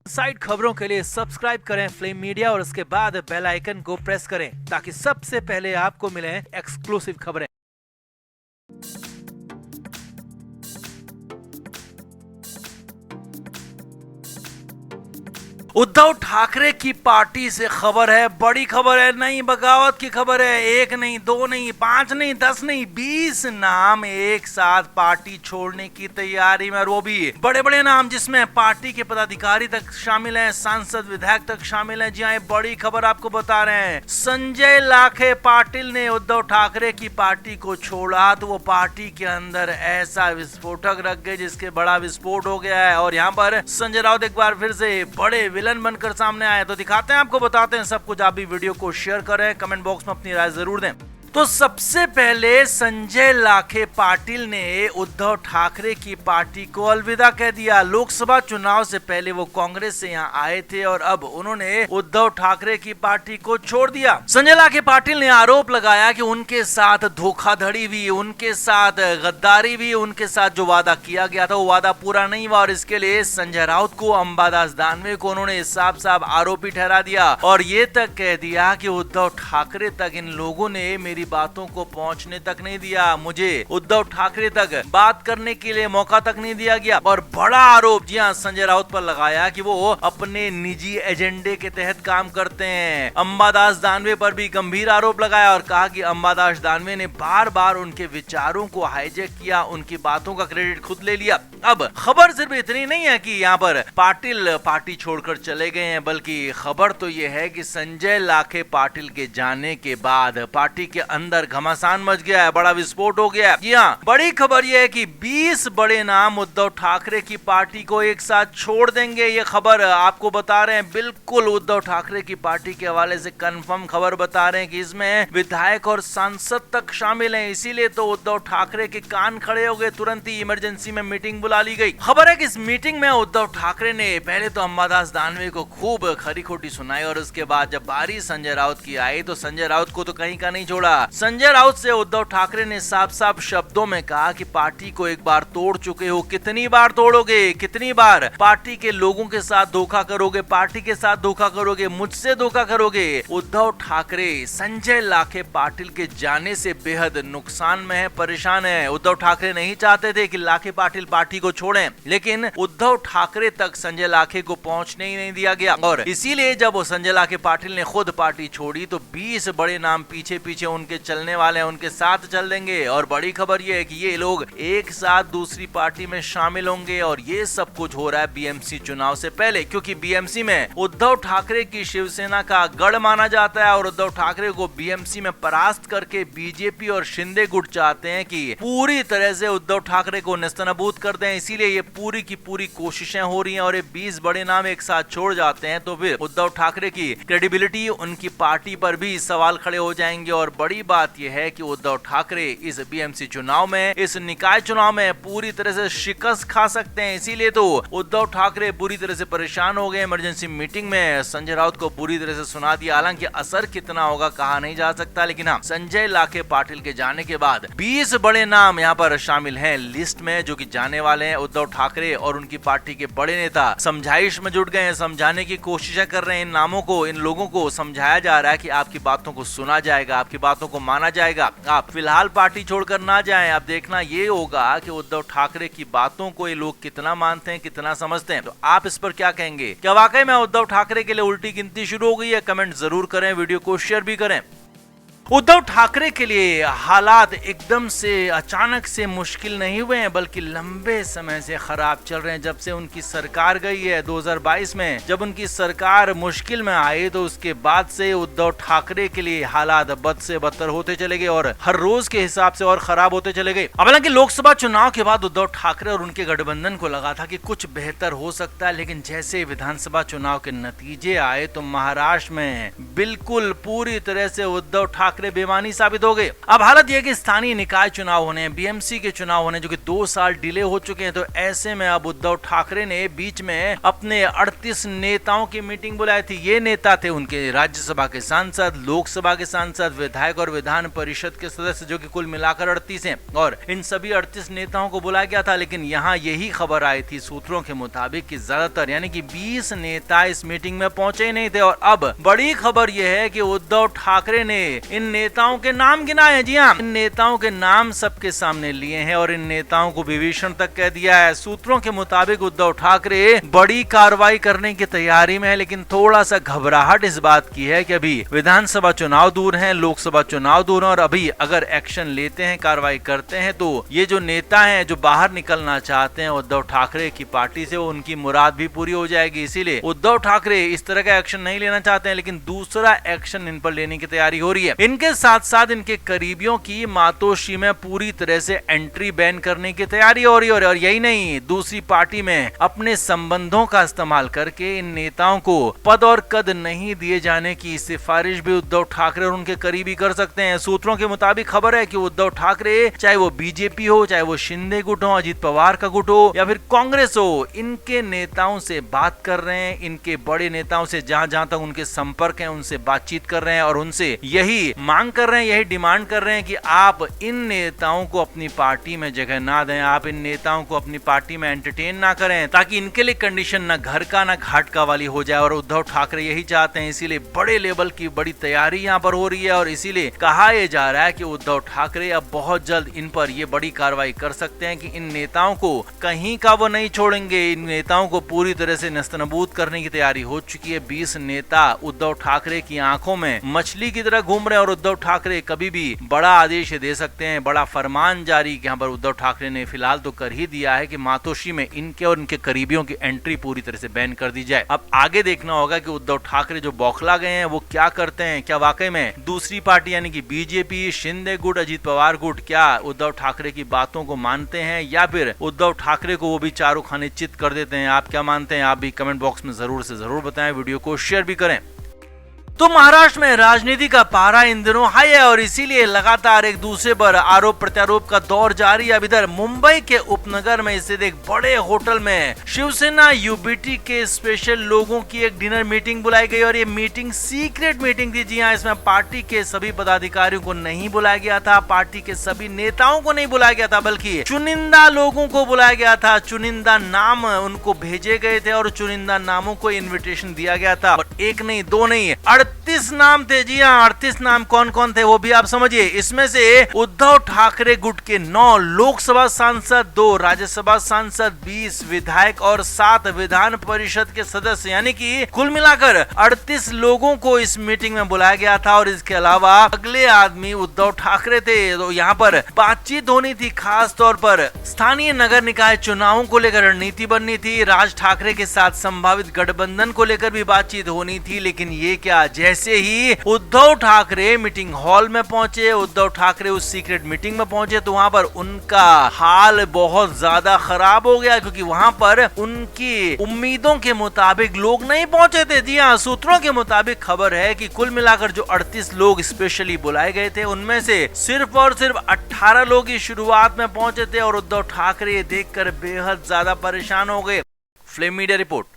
Side खबरों के लिए सब्सक्राइब करें फ्लेम मीडिया और उसके बाद बेल आइकन को प्रेस करें ताकि सबसे पहले आपको मिले एक्सक्लूसिव खबरें। उद्धव ठाकरे की पार्टी से खबर है, बड़ी खबर है, नई बगावत की खबर है। एक नहीं, दो नहीं, 5 नहीं, 10 नहीं, 20 नाम एक साथ पार्टी छोड़ने की तैयारी में, और वो भी बड़े बड़े नाम जिसमें पार्टी के पदाधिकारी तक शामिल हैं, सांसद विधायक तक शामिल हैं। जी हाँ, बड़ी खबर आपको बता रहे हैं। संजय लाखे पाटिल ने उद्धव ठाकरे की पार्टी को छोड़ा तो वो पार्टी के अंदर ऐसा विस्फोटक रख गए जिसके बड़ा विस्फोट हो गया है। और यहाँ पर संजय राउत एक बार फिर से बड़े विलन बनकर सामने आए। तो दिखाते हैं, आपको बताते हैं सब कुछ। आप भी वीडियो को शेयर करें, कमेंट बॉक्स में अपनी राय जरूर दें। तो सबसे पहले संजय लाखे पाटिल ने उद्धव ठाकरे की पार्टी को अलविदा कह दिया। लोकसभा चुनाव से पहले वो कांग्रेस से यहाँ आए थे और अब उन्होंने उद्धव ठाकरे की पार्टी को छोड़ दिया। संजय लाखे पाटिल ने आरोप लगाया कि उनके साथ धोखाधड़ी भी, उनके साथ गद्दारी भी, उनके साथ जो वादा किया गया था वो वादा पूरा नहीं हुआ और इसके लिए संजय राउत को, अंबादास दानवे को उन्होंने साफ साफ आरोपी ठहरा दिया और ये तक कह दिया कि उद्धव ठाकरे तक इन लोगों ने मेरी बातों को पहुंचने तक नहीं दिया, मुझे उद्धव ठाकरे तक बात करने के लिए मौका तक नहीं दिया गया। और बड़ा आरोप जी हां संजय राउत पर लगाया कि वो अपने निजी एजेंडे के तहत काम करते हैं। अंबादास दानवे पर भी गंभीर आरोप लगाया और कहा कि अंबादास दानवे ने बार बार उनके विचारों को हाईजैक किया, उनकी बातों का क्रेडिट खुद ले लिया। अब खबर सिर्फ इतनी नहीं है कि यहाँ पर पाटिल पार्टी छोड़कर चले गए हैं, बल्कि खबर तो ये है कि संजय लाखे पाटिल के जाने के बाद पार्टी के अंदर घमासान मच गया है, बड़ा विस्फोट हो गया है। जी हाँ, बड़ी खबर यह है कि 20 बड़े नाम उद्धव ठाकरे की पार्टी को एक साथ छोड़ देंगे। ये खबर आपको बता रहे हैं, बिल्कुल उद्धव ठाकरे की पार्टी के हवाले से कंफर्म खबर बता रहे हैं कि इसमें विधायक और सांसद तक शामिल हैं। इसीलिए तो उद्धव ठाकरे के कान खड़े हो गए, तुरंत ही इमरजेंसी में मीटिंग बुला ली गई। खबर है कि इस मीटिंग में उद्धव ठाकरे ने पहले तो अंबादास दानवे को खूब खरी खोटी सुनाई और उसके बाद जब बारी संजय राउत की आई तो संजय राउत को तो कहीं का नहीं छोड़ा। संजय राउत से उद्धव ठाकरे ने साफ साफ शब्दों में कहा कि पार्टी को एक बार तोड़ चुके हो, कितनी बार तोड़ोगे, कितनी बार पार्टी के लोगों के साथ धोखा करोगे, पार्टी के साथ धोखा करोगे, मुझसे धोखा करोगे। उद्धव ठाकरे संजय लाखे पाटिल के जाने से बेहद नुकसान में है, परेशान है। उद्धव ठाकरे नहीं चाहते थे कि लाखे पाटिल पार्टी को छोड़ें, लेकिन उद्धव ठाकरे तक संजय लाखे को पहुंचने ही नहीं दिया गया और इसीलिए जब वो संजय लाखे पाटिल ने खुद पार्टी छोड़ी तो 20 बड़े नाम पीछे पीछे उनके चलने वाले हैं, उनके साथ चल देंगे। और बड़ी खबर ये है कि ये लोग एक साथ दूसरी पार्टी में शामिल होंगे और ये सब कुछ हो रहा है बीएमसी चुनाव से पहले, क्योंकि बीएमसी में उद्धव ठाकरे की शिवसेना का गढ़ माना जाता है और उद्धव ठाकरे को बीएमसी में परास्त करके बीजेपी और शिंदे गुट चाहते हैं कि पूरी तरह से उद्धव ठाकरे को नेस्तनाबूद कर दें। इसीलिए ये पूरी की पूरी कोशिशें हो रही हैं और ये 20 बड़े नाम एक साथ छोड़ जाते हैं तो फिर उद्धव ठाकरे की क्रेडिबिलिटी, उनकी पार्टी पर भी सवाल खड़े हो जाएंगे। और बड़ी बात यह है कि उद्धव ठाकरे इस बीएमसी चुनाव में, इस निकाय चुनाव में पूरी तरह से शिकस्त खा सकते हैं। इसीलिए तो उद्धव ठाकरे बुरी तरह से परेशान हो गए। इमरजेंसी मीटिंग में संजय राउत को बुरी तरह से सुना दिया। हालांकि असर कितना होगा कहा नहीं जा सकता, लेकिन हाँ, संजय लाखे पाटिल के जाने के बाद 20 बड़े नाम यहाँ पर शामिल हैं लिस्ट में, जो कि जाने वाले हैं। उद्धव ठाकरे और उनकी पार्टी के बड़े नेता समझाइश में जुट गए हैं, समझाने की कोशिशें कर रहे हैं। इन नामों को, इन लोगों को समझाया जा रहा है कि आपकी बातों को सुना जाएगा, आपकी बातों को माना जाएगा, आप फिलहाल पार्टी छोड़कर ना जाएं। अब देखना ये होगा कि उद्धव ठाकरे की बातों को ये लोग कितना मानते हैं, कितना समझते हैं। तो आप इस पर क्या कहेंगे? क्या वाकई में उद्धव ठाकरे के लिए उल्टी गिनती शुरू हो गई है? कमेंट जरूर करें, वीडियो को शेयर भी करें। उद्धव ठाकरे के लिए हालात एकदम से अचानक से मुश्किल नहीं हुए हैं, बल्कि लंबे समय से खराब चल रहे हैं। जब से उनकी सरकार गई है 2022 में, जब उनकी सरकार मुश्किल में आई तो उसके बाद से उद्धव ठाकरे के लिए हालात बद से बदतर होते चले गए और हर रोज के हिसाब से और खराब होते चले गए। हालांकि लोकसभा चुनाव के बाद उद्धव ठाकरे और उनके गठबंधन को लगा था कि कुछ बेहतर हो सकता है, लेकिन जैसे विधानसभा चुनाव के नतीजे आए तो महाराष्ट्र में बिल्कुल पूरी तरह से उद्धव ठाकरे ठाकरे बेमानी साबित हो गए। अब हालत यह कि स्थानीय निकाय चुनाव होने, बीएमसी के चुनाव होने जो कि 2 साल डिले हो चुके हैं, तो ऐसे में अब उद्धव ठाकरे ने बीच में अपने 38 नेताओं की मीटिंग बुलाई थी। ये नेता थे उनके राज्यसभा के सांसद, लोकसभा के सांसद, विधायक और विधान परिषद के सदस्य जो कि कुल मिलाकर 38 हैं, और इन सभी 38 नेताओं को बुलाया गया था। लेकिन यहाँ यही खबर आई थी सूत्रों के मुताबिक कि ज्यादातर यानी कि 20 नेता इस मीटिंग में पहुंचे ही नहीं थे। और अब बड़ी खबर यह है कि उद्धव ठाकरे ने इन नेताओं के नाम गिनाए हैं। जी हाँ, इन नेताओं के नाम सबके सामने लिए हैं और इन नेताओं को विभीषण तक कह दिया है। सूत्रों के मुताबिक उद्धव ठाकरे बड़ी कार्रवाई करने की तैयारी में है, लेकिन थोड़ा सा घबराहट इस बात की है कि अभी विधानसभा चुनाव दूर हैं, लोकसभा चुनाव दूर हैं, और अभी अगर एक्शन लेते हैं, कार्रवाई करते हैं, तो ये जो नेता हैं जो बाहर निकलना चाहते हैं उद्धव ठाकरे की पार्टी से, वो उनकी मुराद भी पूरी हो जाएगी। इसीलिए उद्धव ठाकरे इस तरह का एक्शन नहीं लेना चाहते हैं, लेकिन दूसरा एक्शन इन पर लेने की तैयारी हो रही है। इनके साथ साथ इनके करीबियों की मातोश्री में पूरी तरह से एंट्री बैन करने की तैयारी हो रही है। और यही नहीं, दूसरी पार्टी में अपने संबंधों का इस्तेमाल करके इन नेताओं को पद और कद नहीं दिए जाने की सिफारिश भी उद्धव ठाकरे और उनके करीबी कर सकते हैं। सूत्रों के मुताबिक खबर है कि उद्धव ठाकरे, चाहे वो बीजेपी हो, चाहे वो शिंदे गुट हो, अजीत पवार का गुट हो, या फिर कांग्रेस हो, इनके नेताओं से बात कर रहे हैं। इनके बड़े नेताओं से जहां जहां तक उनके संपर्क हैं उनसे बातचीत कर रहे हैं और उनसे यही मांग कर रहे हैं, यही डिमांड कर रहे हैं कि आप इन नेताओं को अपनी पार्टी में जगह ना दें, आप इन नेताओं को अपनी पार्टी में एंटरटेन ना करें, ताकि इनके लिए कंडीशन ना घर का ना घाट का वाली हो जाए। और उद्धव ठाकरे यही चाहते हैं, इसीलिए बड़े लेवल की बड़ी तैयारी यहाँ पर हो रही है। और इसीलिए कहा यह जा रहा है कि उद्धव ठाकरे अब बहुत जल्द इन पर यह बड़ी कार्रवाई कर सकते हैं कि इन नेताओं को कहीं का वो नहीं छोड़ेंगे। इन नेताओं को पूरी तरह से नस्तनबूद करने की तैयारी हो चुकी है। 20 नेता उद्धव ठाकरे की आंखों में मछली की तरह घूम रहे हैं और उद्धव ठाकरे कभी भी बड़ा आदेश दे सकते हैं, बड़ा फरमान जारी यहाँ पर उद्धव ठाकरे ने फिलहाल तो कर ही दिया है कि मातोश्री में इनके और इनके करीबियों की एंट्री पूरी तरह से बैन कर दी जाए। अब आगे देखना होगा कि उद्धव ठाकरे जो बौखला गए हैं वो क्या करते हैं। क्या वाकई में दूसरी पार्टी यानी कि बीजेपी, शिंदे गुट, अजीत पवार गुट क्या उद्धव ठाकरे की बातों को मानते हैं, या फिर उद्धव ठाकरे को वो भी चारों खाने चित कर देते हैं। आप क्या मानते हैं? आप भी कमेंट बॉक्स में जरूर से जरूर बताएं, वीडियो को शेयर भी करें। तो महाराष्ट्र में राजनीति का पारा इन दिनों हाई है और इसीलिए लगातार एक दूसरे पर आरोप प्रत्यारोप का दौर जारी है। अब इधर मुंबई के उपनगर में स्थित एक बड़े होटल में शिवसेना यूबीटी के स्पेशल लोगों की एक डिनर मीटिंग बुलाई गई और ये मीटिंग सीक्रेट मीटिंग थी। जी हाँ, इसमें पार्टी के सभी पदाधिकारियों को नहीं बुलाया गया था, पार्टी के सभी नेताओं को नहीं बुलाया गया था, बल्कि चुनिंदा लोगों को बुलाया गया था। चुनिंदा नाम उनको भेजे गए थे और चुनिंदा नामों को इन्विटेशन दिया गया था। और एक नहीं, दो नहीं, 38 नाम थे। जी हाँ, 38 नाम कौन कौन थे वो भी आप समझिए। इसमें से उद्धव ठाकरे गुट के 9 लोकसभा सांसद, 2 राज्यसभा सांसद, 20 विधायक और 7 विधान परिषद के सदस्य, यानी कि कुल मिलाकर 38 लोगों को इस मीटिंग में बुलाया गया था। और इसके अलावा अगले आदमी उद्धव ठाकरे थे। तो यहाँ पर बातचीत होनी थी, खास तौर पर स्थानीय नगर निकाय चुनावों को लेकर रणनीति बननी थी। राज ठाकरे के साथ संभावित गठबंधन को लेकर भी बातचीत होनी थी। लेकिन ये क्या, जैसे ही उद्धव ठाकरे मीटिंग हॉल में पहुंचे, उद्धव ठाकरे उस सीक्रेट मीटिंग में पहुंचे, तो वहां पर उनका हाल बहुत ज्यादा खराब हो गया, क्योंकि वहां पर उनकी उम्मीदों के मुताबिक लोग नहीं पहुंचे थे। जी हाँ, सूत्रों के मुताबिक खबर है कि कुल मिलाकर जो 38 लोग स्पेशली बुलाए गए थे, उनमें से सिर्फ और सिर्फ 18 लोग ही शुरुआत में पहुंचे थे और उद्धव ठाकरे देखकर बेहद ज्यादा परेशान हो गए। Flame media report.